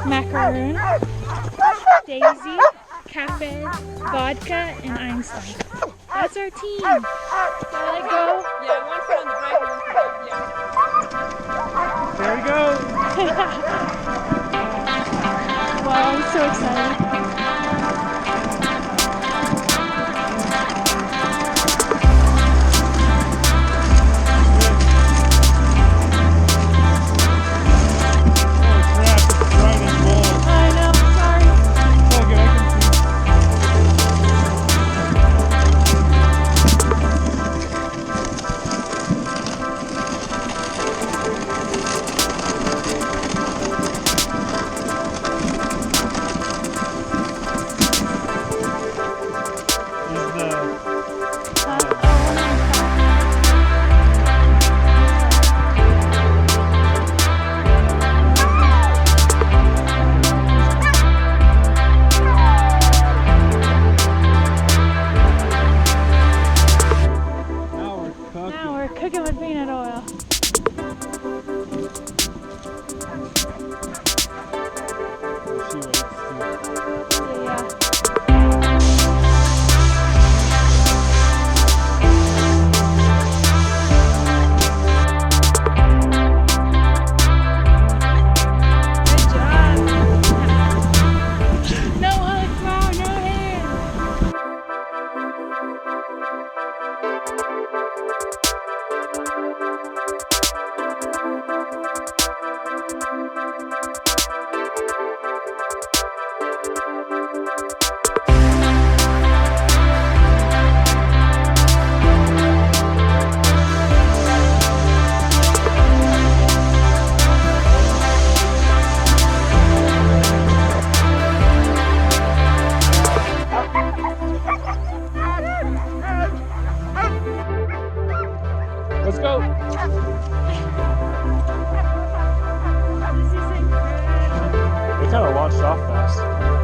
Macaroon, Daisy, Cafe, Vodka, and Einstein. That's our team. Shall I go? Yeah, one foot on the brake and one foot on the There we go. Wow, I'm so excited. Cooking with peanut oil. Yeah. Good job. No hugs, Mom, no hands. Let's go. This is incredible. They kind of launched off fast.